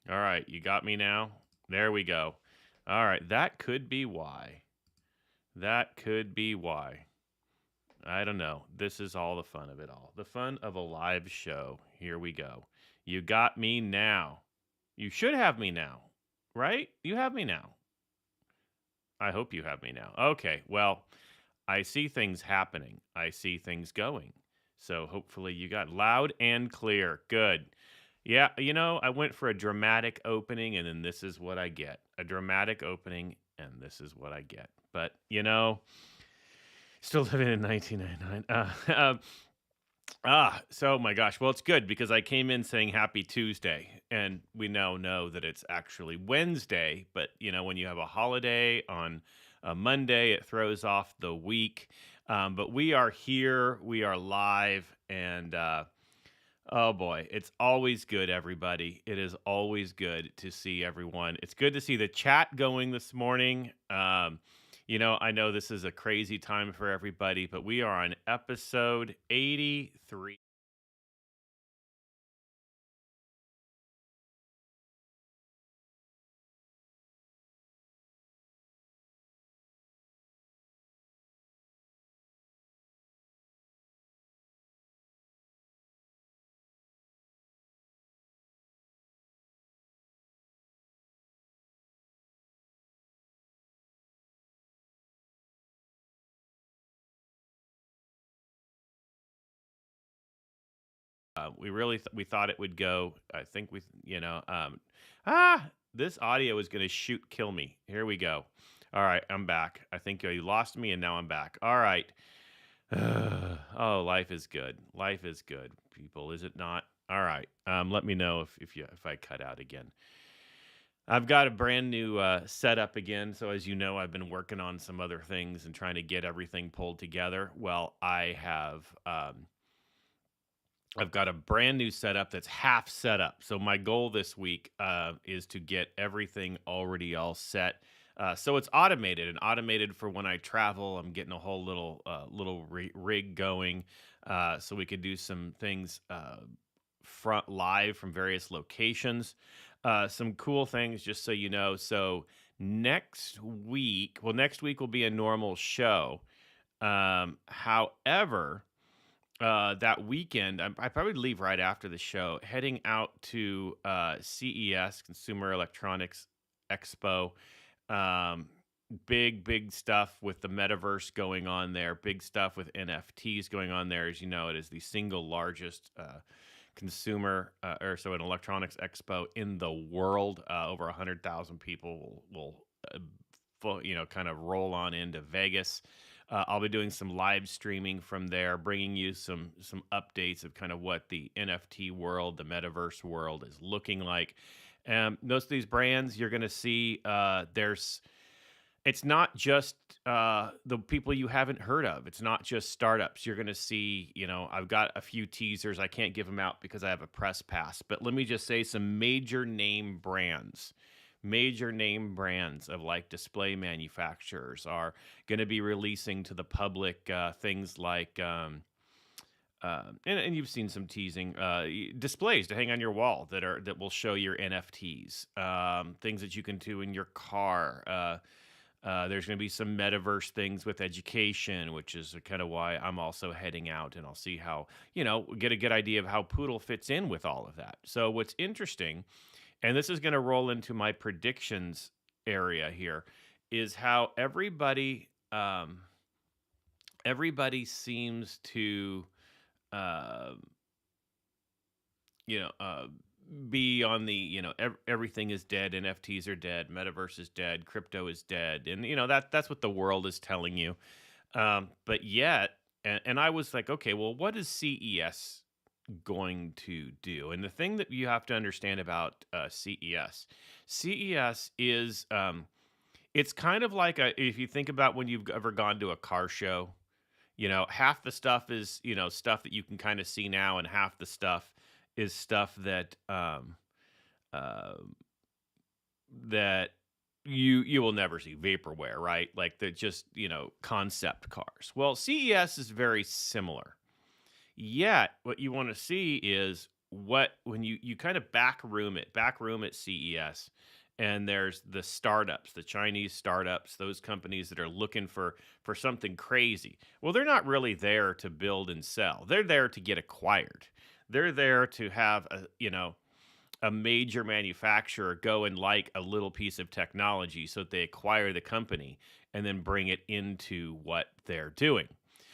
All right, you got me now? There we go. All right, that could be why. That could be why. I don't know. This is all the fun of it all. The fun of a live show. Here we go. You got me now. You should have me now, right? You have me now. I hope you have me now. Okay, well, I see things happening. I see things going. So hopefully you got loud and clear. Good. Yeah, I went for a dramatic opening and then this is what I get. A dramatic opening and this is what I get. But, still living in 1999. So my gosh. Well, it's good because I came in saying happy Tuesday and we now know that it's actually Wednesday. But, when you have a holiday on a Monday, it throws off the week. But we are here, we are live, and oh boy, it's always good, everybody. It is always good to see everyone. It's good to see the chat going this morning. I know this is a crazy time for everybody, but we are on episode 83. We thought it would go. I think this audio is going to kill me. Here we go. All right, I'm back. I think you lost me and now I'm back. All right. Oh, life is good. Life is good, people, is it not? All right. Let me know if I cut out again. I've got a brand new setup again. So as you know, I've been working on some other things and trying to get everything pulled together. Well, I've got a brand new setup that's half set up. So my goal this week is to get everything already all set. So it's automated and automated for when I travel. I'm getting a whole little rig going, so we could do some things front live from various locations. Some cool things, just so you know. So next week will be a normal show. However, that weekend, I probably leave right after the show, heading out to CES, Consumer Electronics Expo. Um, big stuff with the metaverse going on there. Big stuff with NFTs going on there. As you know, it is the single largest consumer an electronics expo in the world. Over 100,000 people will kind of roll on into Vegas. I'll be doing some live streaming from there, bringing you some updates of kind of what the NFT world, the metaverse world is looking like. Most of these brands you're going to see, it's not just the people you haven't heard of. It's not just startups. You're going to see, I've got a few teasers. I can't give them out because I have a press pass, but let me just say some major name brands of like display manufacturers are going to be releasing to the public things like and you've seen some teasing displays to hang on your wall that will show your NFTs, things that you can do in your car. There's going to be some metaverse things with education, which is kind of why I'm also heading out, and I'll see how, get a good idea of how Poodle fits in with all of that. So what's interesting, and this is going to roll into my predictions area here, is how everybody seems to uh, you know be on the everything is dead, NFTs are dead, metaverse is dead, crypto is dead, and that's what the world is telling you. But yet, and I was like, okay, well, what is CES going to do? And the thing that you have to understand about CES is it's kind of like if you think about when you've ever gone to a car show, half the stuff is, stuff that you can kind of see now, and half the stuff is stuff that uh, that you will never see, vaporware, right? Like the just, concept cars. Well, CES is very similar. Yet, what you want to see is when you kind of back room at CES, and there's the startups, the Chinese startups, those companies that are looking for something crazy. Well, they're not really there to build and sell. They're there to get acquired. They're there to have a major manufacturer go and like a little piece of technology so that they acquire the company and then bring it into what they're doing.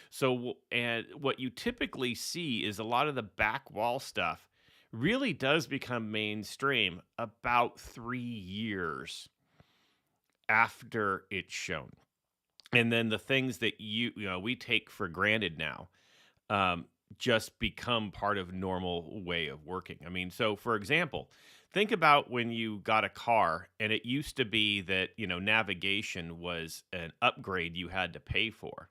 So, and what you typically see is a lot of the back wall stuff really does become mainstream about 3 years after it's shown. And then the things that we take for granted now um, just become part of normal way of working. I mean, so for example, think about when you got a car and it used to be that, navigation was an upgrade you had to pay for.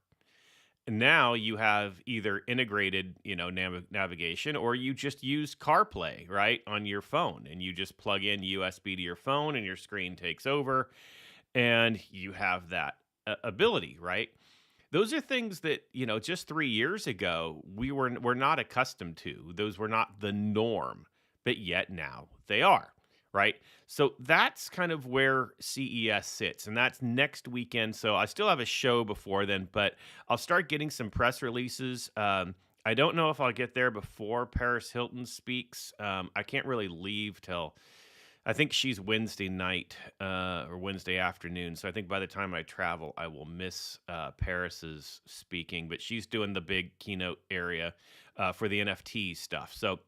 Now you have either integrated, navigation, or you just use CarPlay, right, on your phone, and you just plug in USB to your phone and your screen takes over and you have that ability, right? Those are things that, just 3 years ago we're not accustomed to. Those were not the norm, but yet now they are, right? So that's kind of where CES sits, and that's next weekend. So I still have a show before then, but I'll start getting some press releases. I don't know if I'll get there before Paris Hilton speaks. I can't really leave till I think she's Wednesday night or Wednesday afternoon. So I think by the time I travel, I will miss Paris's speaking. But she's doing the big keynote area for the NFT stuff. So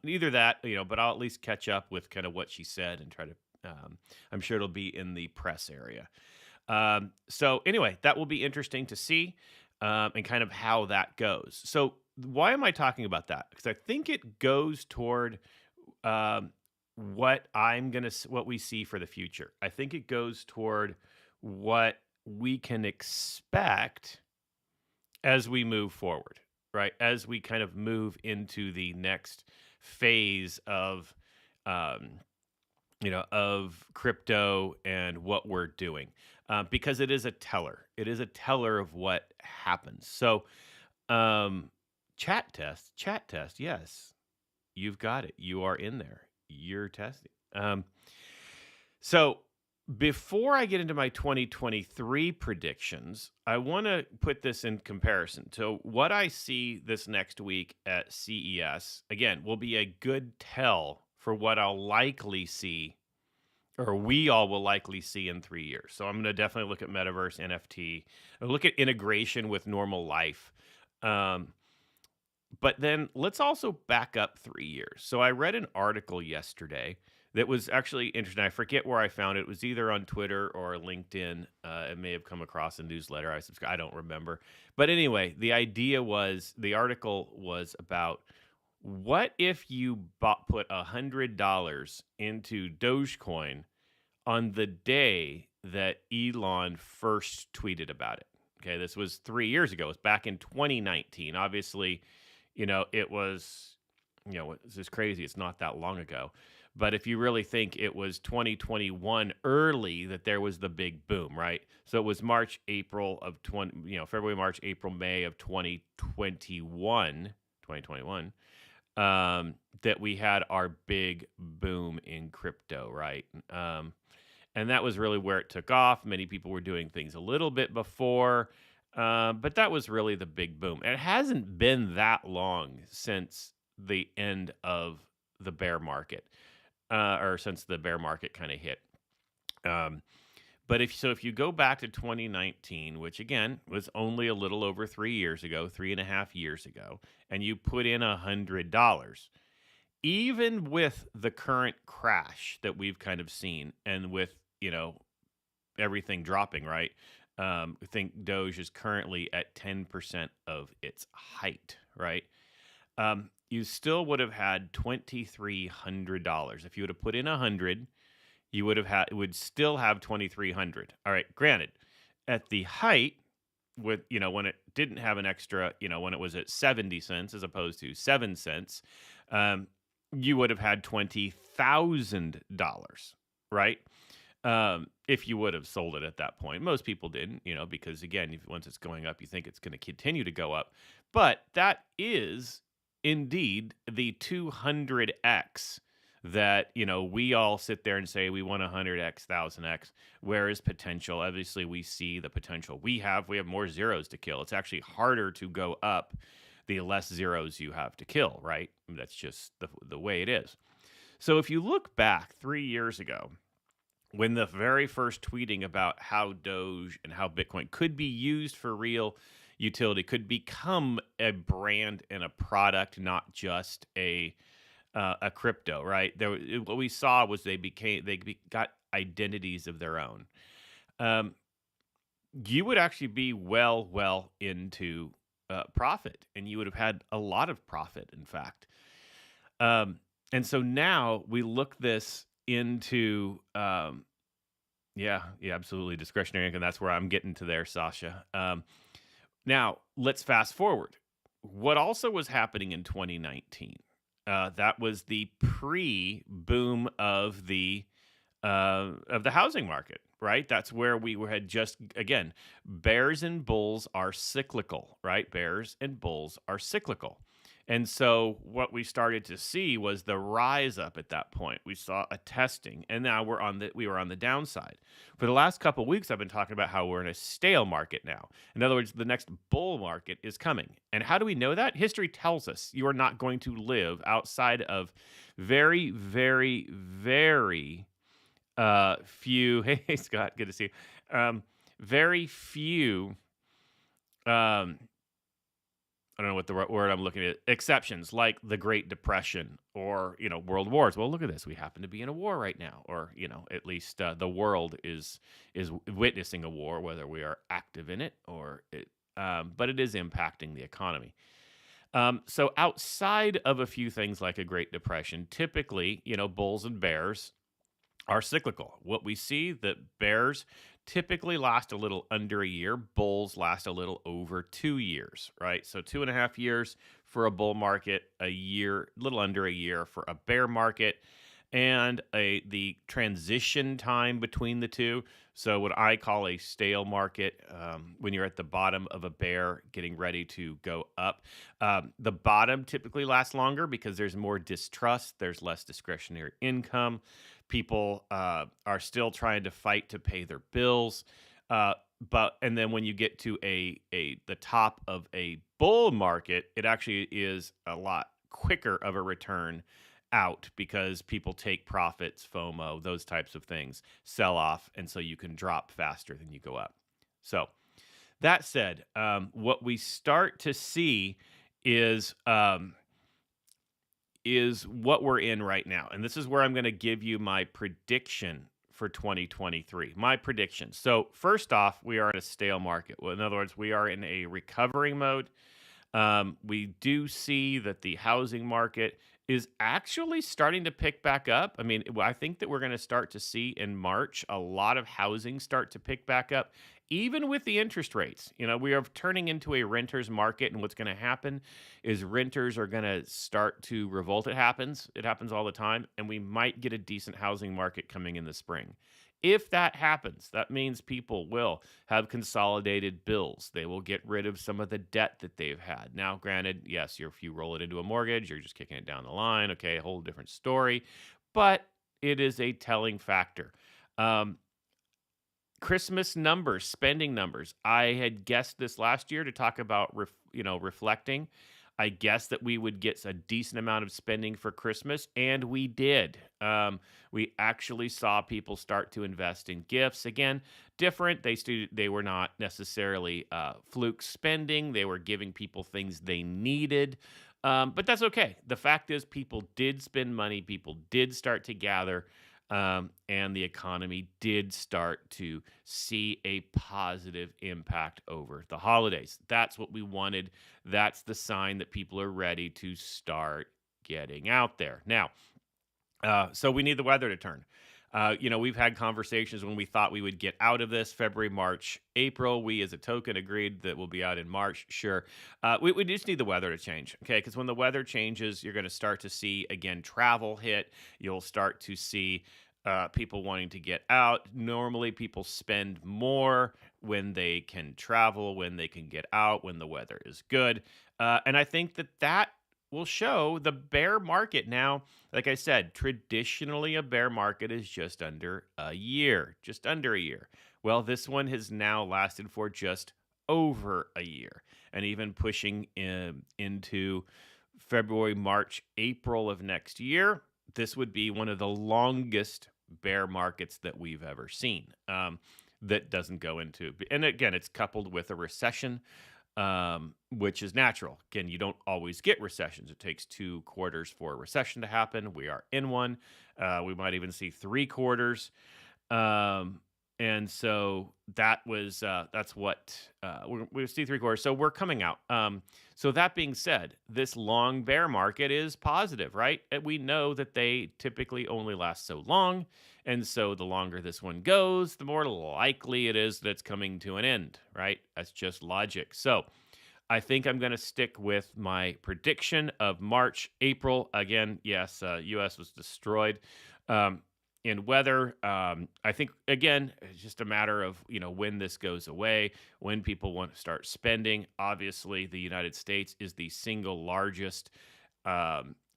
either that, but I'll at least catch up with kind of what she said and try to. I'm sure it'll be in the press area. So anyway, that will be interesting to see and kind of how that goes. So why am I talking about that? Because I think it goes toward. What we see for the future. I think it goes toward what we can expect as we move forward, right? As we kind of move into the next phase of, of crypto and what we're doing, because it is a teller. It is a teller of what happens. So, chat test. Yes, you've got it. You are in there. You're testing. So before I get into my 2023 predictions, I want to put this in comparison. So what I see this next week at CES, again, will be a good tell for what I'll likely see, or we all will likely see in 3 years. So I'm going to definitely look at metaverse, NFT, look at integration with normal life. But then let's also back up 3 years. So I read an article yesterday that was actually interesting. I forget where I found it. It was either on Twitter or LinkedIn. It may have come across a newsletter I subscribe. I don't remember. But anyway, the article was about what if you put $100 into Dogecoin on the day that Elon first tweeted about it. Okay, this was 3 years ago. It was back in 2019. Obviously, it was, it's just crazy. It's not that long ago. But if you really think it was 2021 early that there was the big boom, right? So it was February, March, April, May of 2021, that we had our big boom in crypto, right? And that was really where it took off. Many people were doing things a little bit before, but that was really the big boom. And it hasn't been that long since the end of the bear market, or since the bear market kind of hit. But if you go back to 2019, which again was only a little over 3 years ago, 3.5 years ago, and you put in $100, even with the current crash that we've kind of seen, and with everything dropping, right? I think Doge is currently at 10% of its height, right? You still would have had $2,300 if you would have put in 100. You would still have 2,300. All right, granted, at the height, with when it didn't have an extra, when it was at 70 cents as opposed to 7 cents, you would have had $20,000, right? If you would have sold it at that point. Most people didn't, because again, once it's going up, you think it's going to continue to go up. But that is indeed the 200x that, we all sit there and say we want 100x, 1000x, where is potential? Obviously, we see the potential we have more zeros to kill. It's actually harder to go up the less zeros you have to kill, right? That's just the way it is. So if you look back 3 years ago, when the very first tweeting about how Doge and how Bitcoin could be used for real utility, could become a brand and a product, not just a crypto, right? What we saw was got identities of their own. Um, you would actually be well into profit, and you would have had a lot of profit, in fact. Um, and so now we look this into yeah, absolutely discretionary income. That's where I'm getting to there, Sasha. Now let's fast forward. What also was happening in 2019? That was the pre-boom of the housing market, right? That's where had just, again, bears and bulls are cyclical, right? Bears and bulls are cyclical. And so what we started to see was the rise up at that point. We saw a testing, and now we were on the downside. For the last couple of weeks, I've been talking about how we're in a stale market now. In other words, the next bull market is coming. And how do we know that? History tells us you are not going to live outside of very, very, very few. Hey, Scott, good to see you. Very few. I don't know what the word I'm looking at. Exceptions like the Great Depression or world wars. Well, look at this. We happen to be in a war right now, or at least the world is witnessing a war, whether we are active in it or it. But it is impacting the economy. So outside of a few things like a Great Depression, typically, bulls and bears are cyclical. What we see that bears typically last a little under a year, bulls last a little over 2 years, right? So 2.5 years for a bull market, a little under a year for a bear market, and the transition time between the two. So what I call a stale market, when you're at the bottom of a bear getting ready to go up. The bottom typically lasts longer because there's more distrust, there's less discretionary income. People are still trying to fight to pay their bills. And then when you get to the top of a bull market, it actually is a lot quicker of a return out because people take profits, FOMO, those types of things, sell off, and so you can drop faster than you go up. So that said, what we start to see is what we're in right now. And this is where I'm going to give you my prediction for 2023. My prediction. So first off, we are in a stale market. Well, in other words, we are in a recovery mode. We do see that the housing market is actually starting to pick back up. I mean, I think that we're going to start to see in March a lot of housing start to pick back up, even with the interest rates. We are turning into a renter's market, and what's going to happen is renters are going to start to revolt. It happens all the time, and we might get a decent housing market coming in the spring. If that happens, that means people will have consolidated bills. They will get rid of some of the debt that they've had. Now, granted, yes, if you roll it into a mortgage, you're just kicking it down the line. Okay, a whole different story. But it is a telling factor. Christmas numbers, spending numbers. I had guessed this last year to talk about, reflecting. I guessed that we would get a decent amount of spending for Christmas, and we did. We actually saw people start to invest in gifts. Again, different. They were not necessarily fluke spending. They were giving people things they needed. But that's okay. The fact is people did spend money. People did start to gather. And the economy did start to see a positive impact over the holidays. That's what we wanted. That's the sign that people are ready to start getting out there. Now, so we need the weather to turn. We've had conversations when we thought we would get out of this February, March, April. We as a token agreed that we'll be out in March. Sure. We just need the weather to change. Okay. Because when the weather changes, you're going to start to see, again, travel hit. You'll start to see people wanting to get out. Normally, people spend more when they can travel, when they can get out, when the weather is good. And I think that will show the bear market now. Like I said, traditionally a bear market is just under a year, just under a year. Well, this one has now lasted for just over a year, and even pushing into February, March, April of next year. This would be one of the longest bear markets that we've ever seen. That doesn't go into, and again, it's coupled with a recession, which is natural. Again, you don't always get recessions. It takes 2 quarters for a recession to happen. We are in one. We might even see 3 quarters. Um, and so that's what we see 3 quarters. So we're coming out. So that being said, this long bear market is positive, right? And we know that they typically only last so long. And so the longer this one goes, the more likely it is that it's coming to an end, right? That's just logic. So I think I'm going to stick with my prediction of March, April. Again, yes, US was destroyed. Um, in weather, I think again, it's just a matter of when this goes away, when people want to start spending. Obviously, the United States is the single largest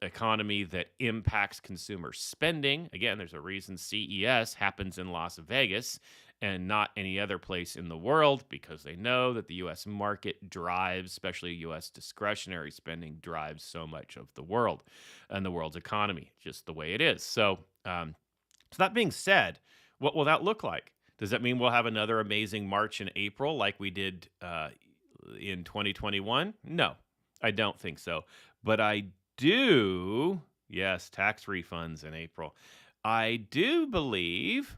economy that impacts consumer spending. Again, there's a reason CES happens in Las Vegas and not any other place in the world, because they know that the US market drives, especially US discretionary spending, drives so much of the world and the world's economy, just the way it is. So that being said, what will that look like? Does that mean we'll have another amazing March and April like we did in 2021? No, I don't think so. But I do, yes, tax refunds in April. I do believe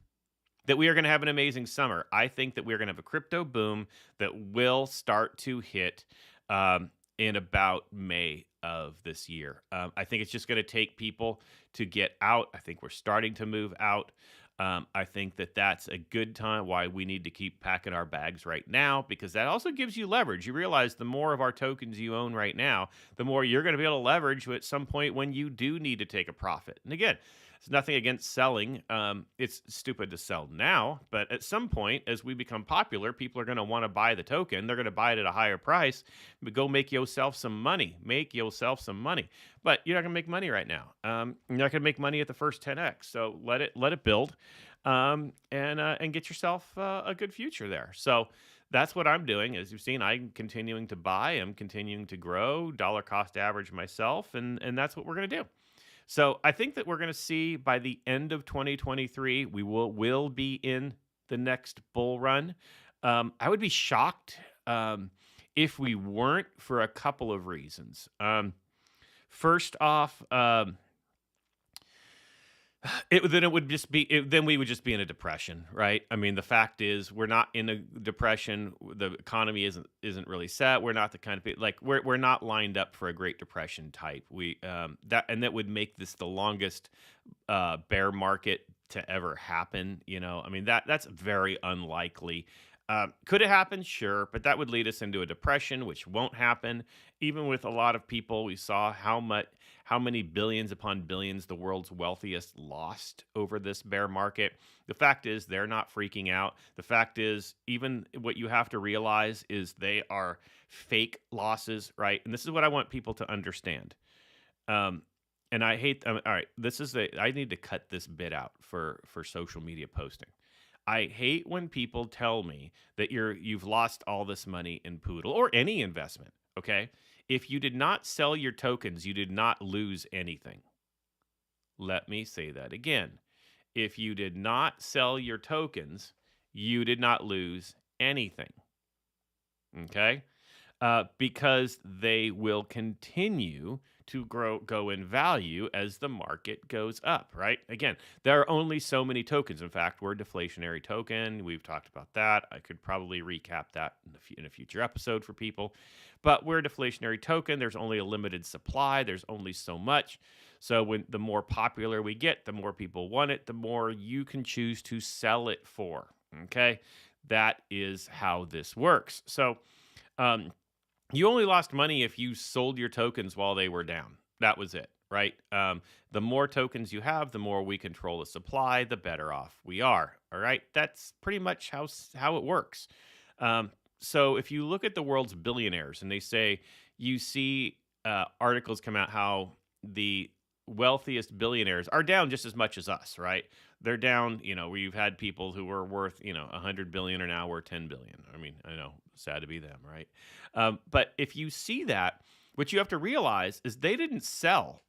that we are going to have an amazing summer. I think that we're going to have a crypto boom that will start to hit in about May of this year. I think it's just going to take people to get out. I think we're starting to move out. I think that that's a good time why we need to keep packing our bags right now, because that also gives you leverage. You realize the more of our tokens you own right now, the more you're going to be able to leverage at some point when you do need to take a profit. And again, it's nothing against selling. It's stupid to sell now, but at some point, as we become popular, people are going to want to buy the token. They're going to buy it at a higher price. But go make yourself some money. Make yourself some money. But you're not going to make money right now. You're not going to make money at the first 10x. So let it build, and get yourself a good future there. So that's what I'm doing. As you've seen, I'm continuing to buy. I'm continuing to grow, dollar cost average myself, and that's what we're going to do. So I think that we're going to see by the end of 2023, we will be in the next bull run. I would be shocked if we weren't, for a couple of reasons. First off, then we would just be in a depression, right? I mean, the fact is, we're not in a depression. The economy isn't really set. We're not the kind of people, like, we're not lined up for a Great Depression type. That would make this the longest bear market to ever happen. I mean, that's very unlikely. Could it happen? Sure, but that would lead us into a depression, which won't happen. Even with a lot of people, we saw how many billions upon billions the world's wealthiest lost over this bear market. The fact is, they're not freaking out. The fact is, even what you have to realize is they are fake losses, right? And this is what I want people to understand. And I hate. All right, I need to cut this bit out for social media posting. I hate when people tell me that you've lost all this money in Poodle or any investment, okay? If you did not sell your tokens, you did not lose anything. Let me say that again. If you did not sell your tokens, you did not lose anything, okay? Because they will continue to go in value as the market goes up, right? Again, there are only so many tokens. In fact, we're a deflationary token. We've talked about that. I could probably recap that in a future episode for people. But we're a deflationary token. There's only a limited supply. There's only so much. So when the more popular we get, the more people want it, the more you can choose to sell it for, okay? That is how this works. So, you only lost money if you sold your tokens while they were down. That was it, right? The more tokens you have, the more we control the supply, the better off we are. All right, that's pretty much how it works. So if you look at the world's billionaires and they say you see articles come out how the wealthiest billionaires are down just as much as us, right? They're down, where you've had people who were worth, 100 billion are now worth 10 billion. I mean, I know, sad to be them, right? But if you see that, what you have to realize is they didn't sell.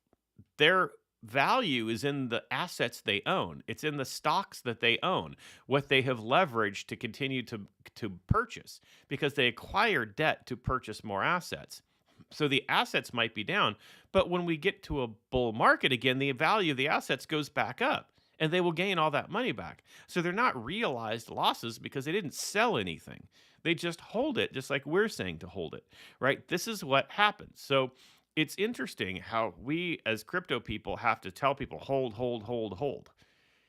Their value is in the assets they own. It's in the stocks that they own, what they have leveraged to continue to purchase, because they acquired debt to purchase more assets. So the assets might be down, but when we get to a bull market again, the value of the assets goes back up and they will gain all that money back. So they're not realized losses because they didn't sell anything. They just hold it, just like we're saying to hold it, right? This is what happens. So it's interesting how we as crypto people have to tell people hold, hold, hold, hold.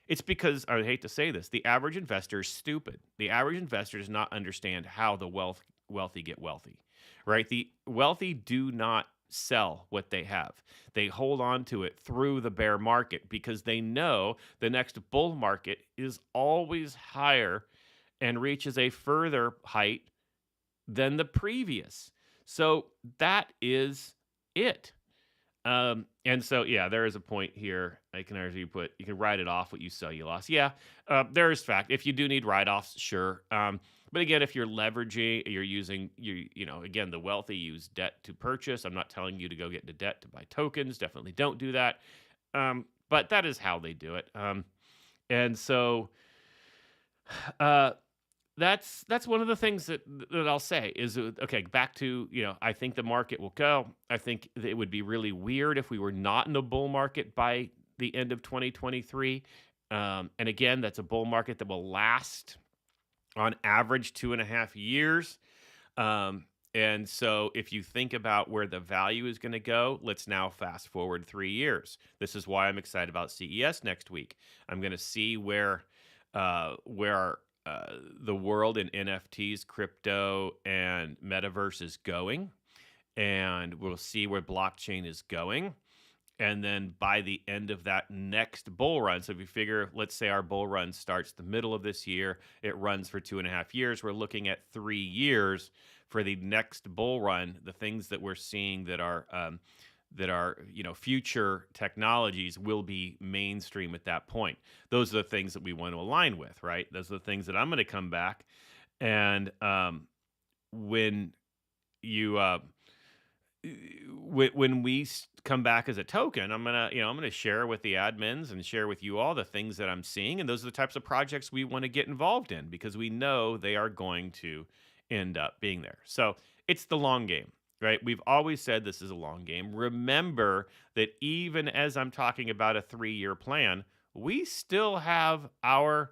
It's because, I hate to say this, the average investor is stupid. The average investor does not understand how the wealthy get wealthy, right? The wealthy do not sell what they have. They hold on to it through the bear market because they know the next bull market is always higher and reaches a further height than the previous. So that is it. And so, yeah, there is a point here. I can argue you can write it off what you sell, you lost. Yeah, there is fact. If you do need write-offs, sure. But again, if you're leveraging, you're using, again, the wealthy use debt to purchase. I'm not telling you to go get into debt to buy tokens. Definitely don't do that. But that is how they do it. And so, that's one of the things that I'll say is, okay, back to, I think the market will go. I think it would be really weird if we were not in a bull market by the end of 2023. And again, that's a bull market that will last on average 2.5 years. And so if you think about where the value is going to go, let's now fast forward 3 years. This is why I'm excited about CES next week. I'm going to see where the world in NFTs, crypto, and metaverse is going, and we'll see where blockchain is going. And then by the end of that next bull run, so if you figure, let's say our bull run starts the middle of this year, it runs for 2.5 years. We're looking at 3 years for the next bull run. The things that we're seeing that are future technologies will be mainstream at that point. Those are the things that we want to align with, right? Those are the things that I'm going to come back. And when we come back as a token, I'm gonna share with the admins and share with you all the things that I'm seeing, and those are the types of projects we want to get involved in because we know they are going to end up being there. So it's the long game. Right? We've always said this is a long game. Remember that even as I'm talking about a 3-year plan, we still have our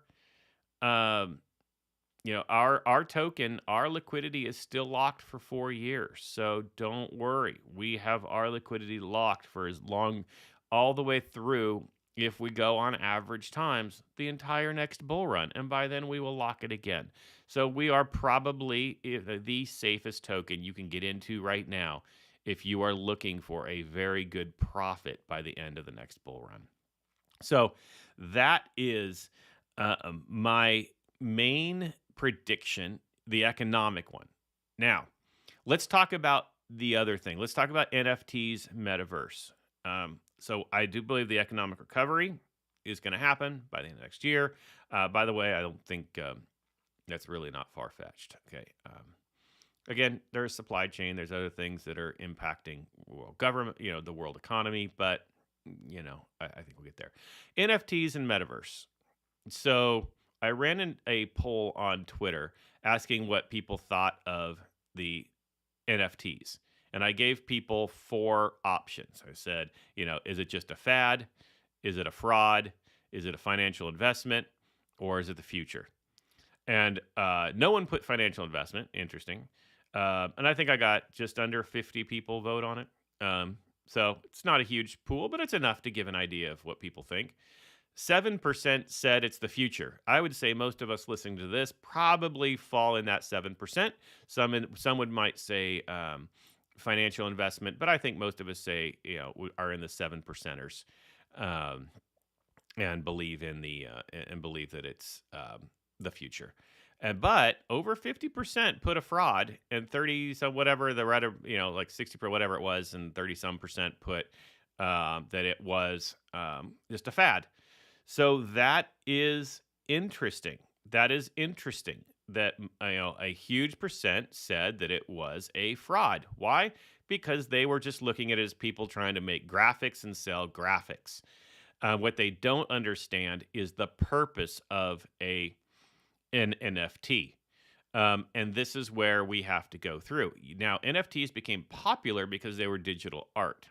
token, our liquidity is still locked for 4 years. So don't worry. We have our liquidity locked for as long, all the way through, if we go on average times, the entire next bull run. And by then we will lock it again. So we are probably the safest token you can get into right now if you are looking for a very good profit by the end of the next bull run. So that is my main prediction, the economic one. Now, let's talk about the other thing. Let's talk about NFTs, metaverse. So I do believe the economic recovery is going to happen by the end of next year. By the way, I don't think that's really not far-fetched. Okay. Again, there's supply chain. There's other things that are impacting world government, the world economy. But, I think we'll get there. NFTs and metaverse. So I ran a poll on Twitter asking what people thought of the NFTs. And I gave people 4 options. I said, is it just a fad? Is it a fraud? Is it a financial investment? Or is it the future? And no one put financial investment. Interesting. And I think I got just under 50 people vote on it. So it's not a huge pool, but it's enough to give an idea of what people think. 7% said it's the future. I would say most of us listening to this probably fall in that 7%. Some might say financial investment, but I think most of us say, are in the 7%ers, and believe in and believe that it's the future. And but over 50% put a fraud, and 30 some whatever the right, like 60 per whatever it was, and 30 some percent put that it was just a fad. So that is interesting. That is interesting that a huge percent said that it was a fraud. Why? Because they were just looking at it as people trying to make graphics and sell graphics. What they don't understand is the purpose of an NFT. And this is where we have to go through. Now, NFTs became popular because they were digital art.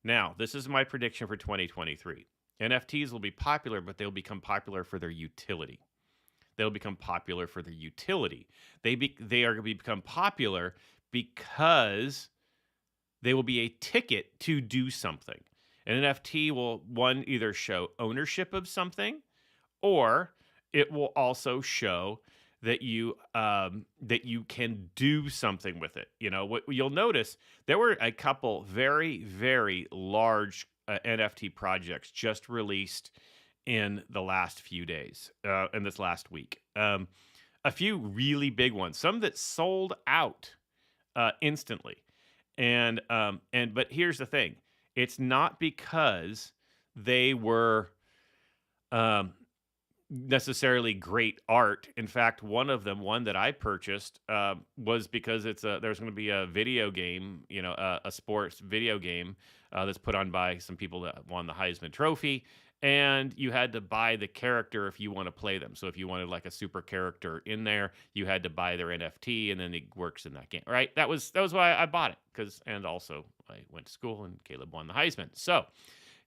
Now, this is my prediction for 2023. NFTs will be popular, but they'll become popular for their utility. They'll become popular for their utility. They are going to become popular because they will be a ticket to do something. An NFT will, one, either show ownership of something, or it will also show that you can do something with it. What you'll notice, there were a couple very, very large NFT projects just released in the last few days, in this last week. A few really big ones, some that sold out instantly. But here's the thing: it's not because they were um, necessarily great art. In fact, one of them, one that I purchased, was because there's going to be a video game, a sports video game that's put on by some people that won the Heisman Trophy, and you had to buy the character if you want to play them. So if you wanted like a super character in there, you had to buy their NFT, and then it works in that game, right? That was why I bought it, and also I went to school and Caleb won the Heisman. So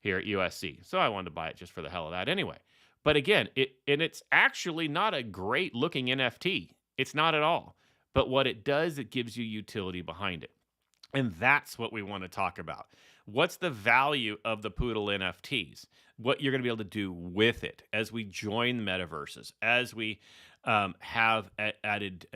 here at USC, so I wanted to buy it just for the hell of that anyway. But again, it's actually not a great looking NFT. It's not at all. But what it does, it gives you utility behind it. And that's what we want to talk about. What's the value of the Poodle NFTs? What you're going to be able to do with it as we join metaverses, as we have added,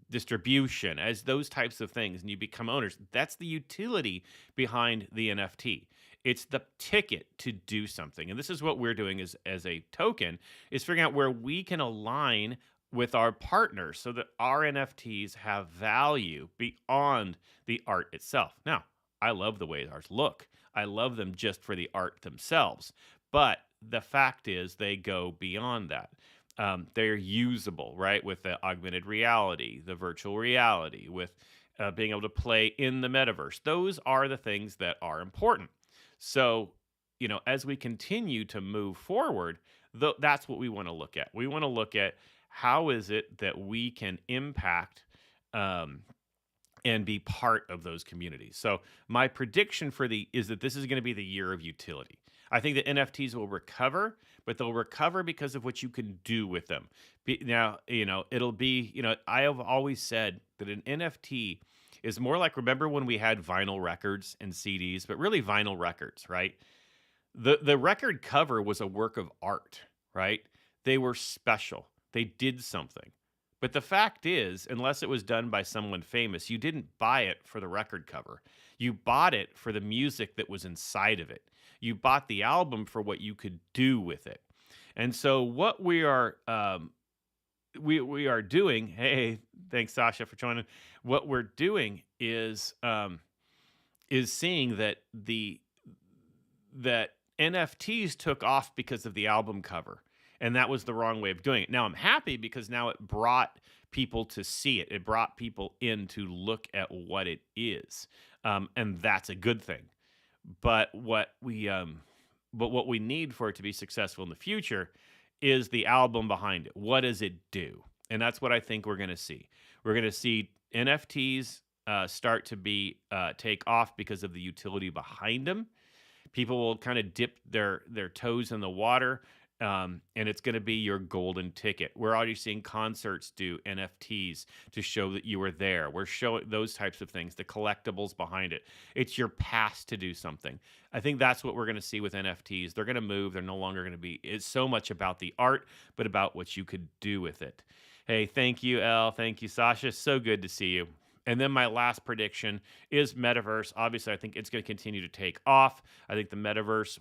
distribution, as those types of things, and you become owners. That's the utility behind the NFT. It's the ticket to do something. And this is what we're doing as a token, is figuring out where we can align with our partners so that our NFTs have value beyond the art itself. Now, I love the way ours look. I love them just for the art themselves. But the fact is, they go beyond that. They're usable, right? With the augmented reality, the virtual reality, with being able to play in the metaverse. Those are the things that are important. So, as we continue to move forward, that's what we want to look at. We want to look at how is it that we can impact and be part of those communities. So my prediction is that this is going to be the year of utility. I think that NFTs will recover, but they'll recover because of what you can do with them. Now, it'll be, I have always said that an NFT is more like, remember when we had vinyl records and CDs, but really vinyl records, right? The record cover was a work of art, right? They were special. They did something. But the fact is, unless it was done by someone famous, you didn't buy it for the record cover. You bought it for the music that was inside of it. You bought the album for what you could do with it. And so what we are we are doing, hey, thanks Sasha for joining. What we're doing is seeing that that NFTs took off because of the album cover. And that was the wrong way of doing it. Now I'm happy because now it brought people to see it. It brought people in to look at what it is, and that's a good thing. But what we need for it to be successful in the future is the album behind it. What does it do? And that's what I think we're going to see. We're going to see NFTs start to take off because of the utility behind them. People will kind of dip their toes in the water. And it's going to be your golden ticket. We're already seeing concerts do NFTs to show that you were there. We're showing those types of things, the collectibles behind it. It's your pass to do something. I think that's what we're going to see with NFTs. They're going to move. They're no longer going to be, it's so much about the art, but about what you could do with it. Hey, thank you, Elle. Thank you, Sasha. So good to see you. And then my last prediction is metaverse. Obviously, I think it's going to continue to take off. I think the metaverse,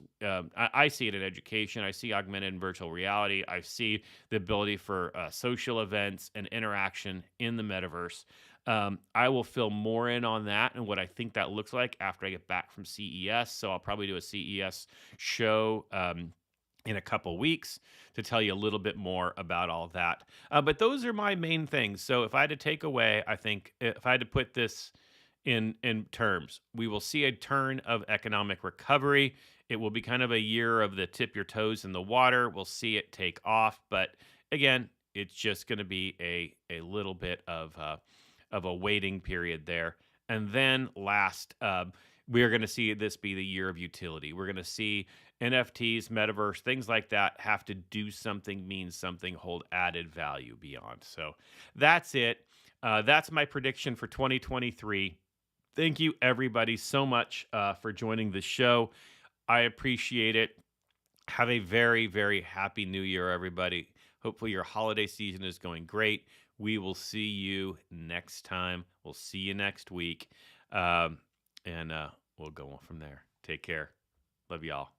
I see it in education. I see augmented and virtual reality. I see the ability for social events and interaction in the metaverse. I will fill more in on that and what I think that looks like after I get back from CES. So I'll probably do a CES show in a couple weeks to tell you a little bit more about all that. But those are my main things. So if I had to take away, I think if I had to put this in terms, we will see a turn of economic recovery. It will be kind of a year of the tip your toes in the water. We'll see it take off, but again, it's just going to be a little bit of a waiting period there. And then last, we are going to see this be the year of utility. We're going to see NFTs, metaverse, things like that have to do something, mean something, hold added value beyond. So that's it. That's my prediction for 2023. Thank you, everybody, so much for joining the show. I appreciate it. Have a very, very happy new year, everybody. Hopefully, your holiday season is going great. We will see you next time. We'll see you next week. And we'll go on from there. Take care. Love y'all.